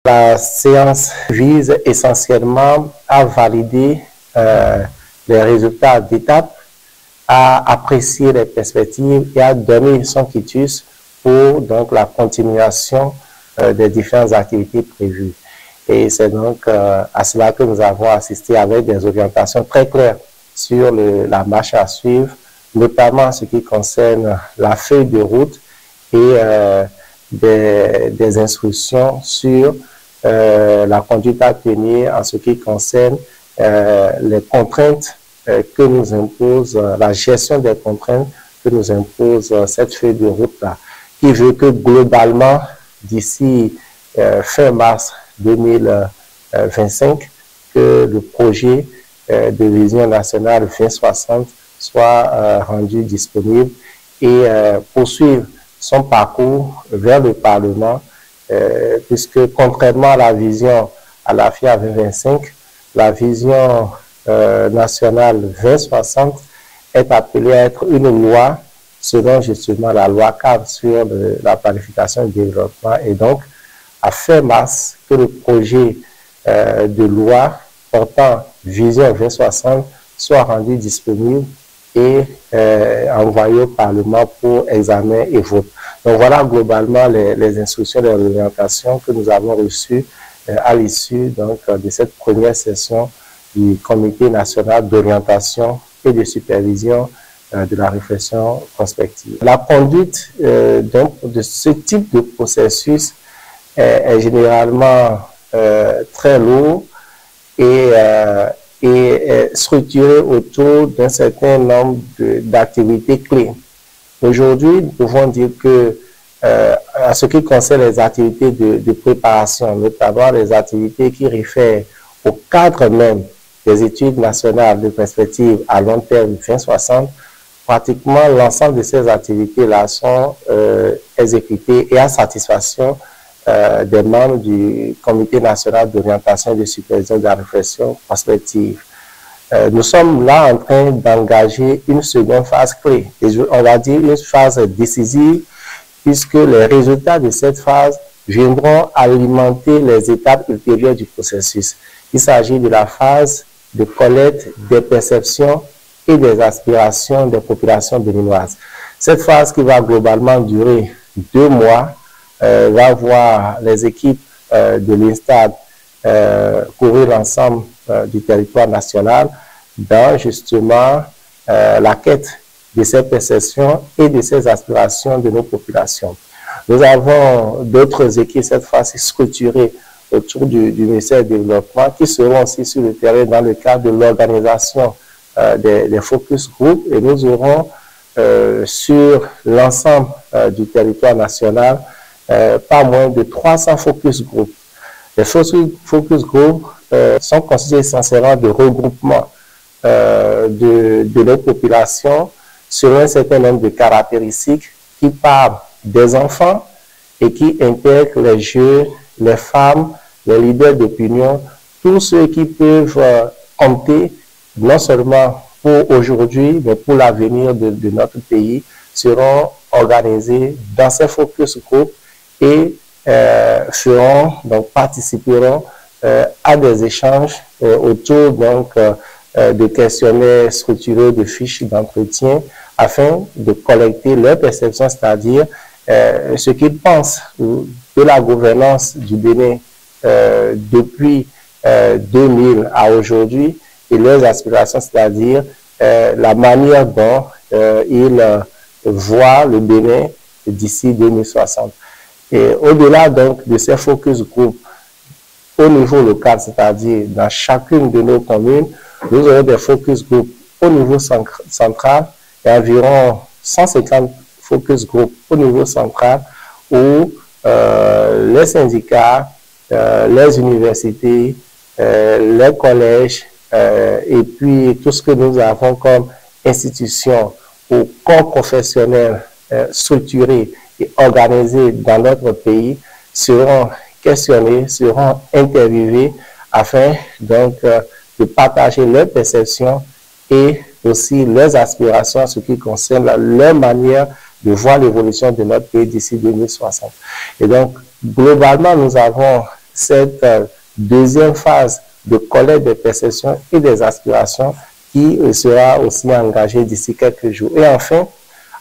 La séance vise essentiellement à valider les résultats d'étape, à apprécier les perspectives et à donner son quitus pour donc la continuation des différentes activités prévues. Et c'est donc à cela que nous avons assisté avec des orientations très claires sur la marche à suivre, notamment en ce qui concerne la feuille de route et des instructions sur la conduite à tenir en ce qui concerne les contraintes que nous impose, la gestion des contraintes que nous impose cette feuille de route-là, qui veut que globalement, d'ici fin mars 2025, que le projet de vision nationale 2060 soit rendu disponible et poursuivre son parcours vers le Parlement, puisque contrairement à la vision à la FIA 2025, la vision nationale 2060 est appelée à être une loi selon justement la loi cadre sur la planification et le développement, et donc à fin mars que le projet de loi portant vision 2060 soit rendu disponible et envoyé au Parlement pour examen et vote. Donc voilà globalement les instructions et les orientations que nous avons reçues à l'issue de cette première session du Comité national d'orientation et de supervision de la réflexion prospective. La conduite donc de ce type de processus est généralement très lourd et est structuré autour d'un certain nombre d'activités clés. Aujourd'hui, nous pouvons dire que à ce qui concerne les activités de préparation, notamment les activités qui réfèrent au cadre même des études nationales de perspective à long terme 2060, pratiquement l'ensemble de ces activités-là sont exécutées et à satisfaction des membres du Comité national d'orientation et de supervision de la réflexion prospective. Nous sommes là en train d'engager une seconde phase clé, on va dire une phase décisive, puisque les résultats de cette phase viendront alimenter les étapes ultérieures du processus. Il s'agit de la phase de collecte des perceptions et des aspirations des populations béninoises. Cette phase qui va globalement durer 2 mois va voir les équipes de l'INSTAD couvrir l'ensemble du territoire national dans justement la quête de ces perceptions et de ces aspirations de nos populations. Nous avons d'autres équipes cette fois-ci structurées autour du ministère du Développement qui seront aussi sur le terrain dans le cadre de l'organisation des focus group, et nous aurons sur l'ensemble du territoire national pas moins de 300 focus group. Les focus group sont constitués essentiellement de regroupements de nos populations sur un certain nombre de caractéristiques qui parlent des enfants et qui intègrent les jeunes, les femmes, les leaders d'opinion, tous ceux qui peuvent compter non seulement pour aujourd'hui, mais pour l'avenir de notre pays, seront organisés dans ces focus group et participeront à des échanges autour de questionnaires structurés, de fiches d'entretien, afin de collecter leurs perceptions, c'est-à-dire ce qu'ils pensent de la gouvernance du Bénin depuis 2000 à aujourd'hui, et leurs aspirations, c'est-à-dire la manière dont ils voient le Bénin d'ici 2060. Et au-delà donc de ces focus group au niveau local, c'est-à-dire dans chacune de nos communes, nous aurons des focus group au niveau central et environ 150 focus group au niveau central où les syndicats, les universités, les collèges et puis tout ce que nous avons comme institutions ou corps professionnels structurés et organisés dans notre pays seront questionnés, seront interviewés afin donc de partager leurs perceptions et aussi leurs aspirations en ce qui concerne leur manière de voir l'évolution de notre pays d'ici 2060. Et donc, globalement, nous avons cette deuxième phase de collecte des perceptions et des aspirations qui sera aussi engagée d'ici quelques jours. Et enfin,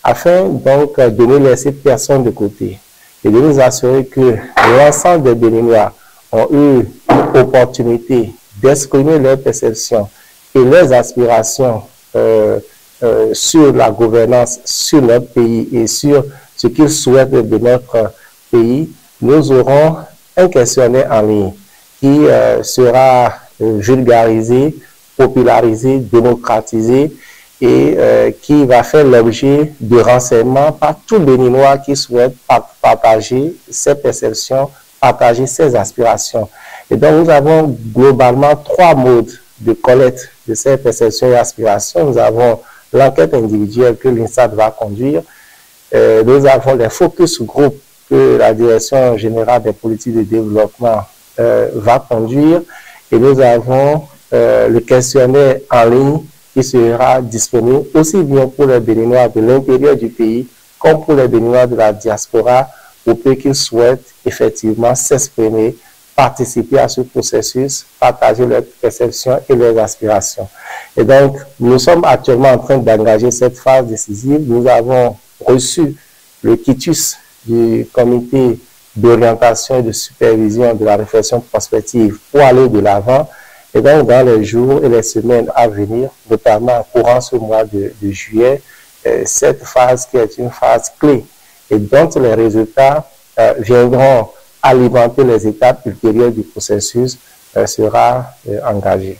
afin donc de ne laisser personne de côté et de nous assurer que l'ensemble des Béninois ont eu l'opportunité d'exprimer leurs perceptions et leurs aspirations sur la gouvernance, sur notre pays et sur ce qu'ils souhaitent de notre pays, nous aurons un questionnaire en ligne qui sera vulgarisé, popularisé, démocratisé et qui va faire l'objet de renseignements par tout Béninois qui souhaite partager ses perceptions, partager ses aspirations. Et donc, nous avons globalement 3 modes de collecte de ces perceptions et aspirations. Nous avons l'enquête individuelle que l'INSAT va conduire. Nous avons les focus group que la Direction générale des politiques de développement va conduire. Et nous avons le questionnaire en ligne qui sera disponible aussi bien pour les Béninois de l'intérieur du pays comme pour les Béninois de la diaspora, pour peu qu'ils souhaitent effectivement s'exprimer, participer à ce processus, partager leurs perceptions et leurs aspirations. Et donc, nous sommes actuellement en train d'engager cette phase décisive. Nous avons reçu le quitus du comité d'orientation et de supervision de la réflexion prospective pour aller de l'avant. Et donc, dans les jours et les semaines à venir, notamment courant ce mois de juillet, cette phase qui est une phase clé et dont les résultats viendront alimenter les étapes ultérieures du processus sera engagée.